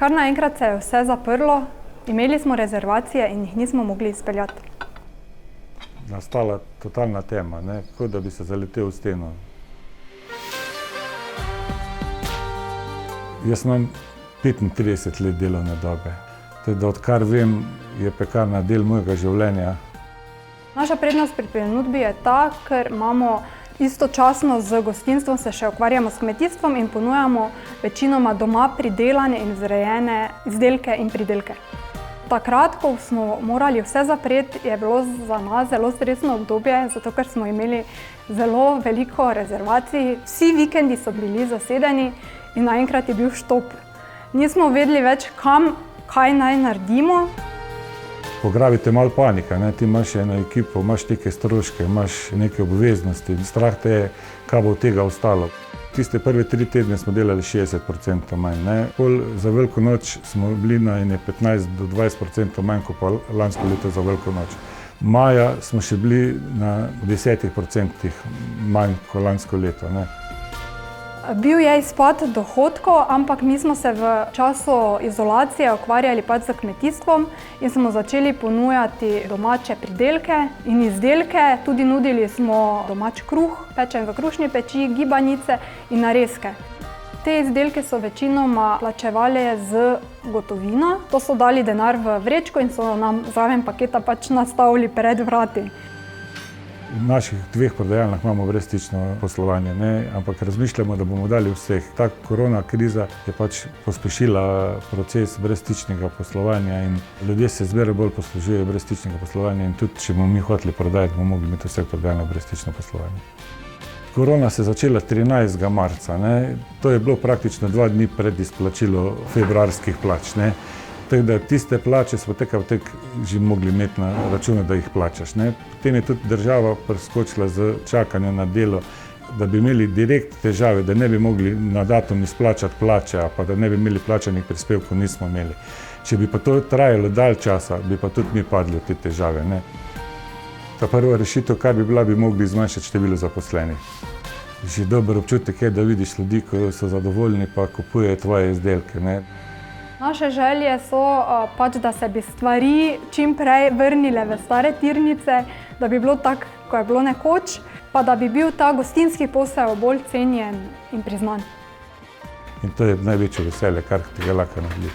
Kar naenkrat se je vse zaprlo, imeli smo rezervacije in jih nismo mogli izpeljati. Nastala totalna tema, kot da bi se zaletel v steno. Jaz imam 35 let delovne dobe. Teda odkar vem, je pekarna del mojega življenja. Naša prednost pri ponudbi je ta, ker imamo istočasno z gostinstvom se še ukvarjamo s kmetijstvom in ponujamo večinoma doma pridelane in vzrejene izdelke in pridelke. Takrat, ko smo morali vse zapreti, je bilo za nas zelo stresno obdobje, zato ker smo imeli zelo veliko rezervacij. Vsi vikendi so bili zasedeni in naenkrat je bil štop. Nismo vedeli več, kaj naj naredimo. Pograbi te malo panika, ti imaš eno ekipo, imaš neke stroške, imaš neke obveznosti. Strah te je, kaj bo od tega ostalo. Tiste prve 3 tedne smo delali 60% manj. Pol za Veliko noč smo bili na 15 do 20% manj kot pa lansko leto za Veliko noč. Maja smo še bili na 10% manj kot lansko leto. Bil je izpad dohodkov, ampak mi smo se v času izolacije ukvarjali z kmetijstvom in smo začeli ponujati domače pridelke in izdelke. Tudi nudili smo domač kruh, pečen v krušni peči, gibanice in narezke. Te izdelke so večinoma plačevali z gotovino. To so dali denar v vrečko in so nam zraven paketa nastavili pred vrati. V naših 2 prodajalnah imamo brezstično poslovanje, ampak razmišljamo, da bomo dali vseh. Ta korona kriza je pospešila proces brezstičnega poslovanja in ljudje se zmeraj bolj poslužujejo brezstičnega poslovanja in tudi, če bomo mi hoteli prodajati, bomo mogli imeti vse prodajalne brezstično poslovanje. Korona se je začela 13. marca. To je bilo praktično 2 dni pred izplačilo februarskih plač. Tako da tiste plače smo že mogli imeti na računu, da jih plačaš. Potem je tudi država preskočila z čakanjem na delo, da bi imeli direkt težave, da ne bi mogli na datum izplačati plače, pa da ne bi imeli plačanih prispevkov, nismo imeli. Če bi pa to trajalo dalj časa, bi pa tudi mi padli v te težave. Ta prva rešitev, kar bi bila, bi mogli zmanjšati število zaposlenih. Že dober občutek je, da vidiš ljudi, ko so zadovoljni, pa kupujejo tvoje izdelke. Naše želje so, da se bi stvari čim prej vrnile v stare tirnice, da bi bilo tako, kot je bilo nekoč, pa da bi bil ta gostinski posel bolj cenjen in priznan. In to je največje veselje, kar tega lahko naredi.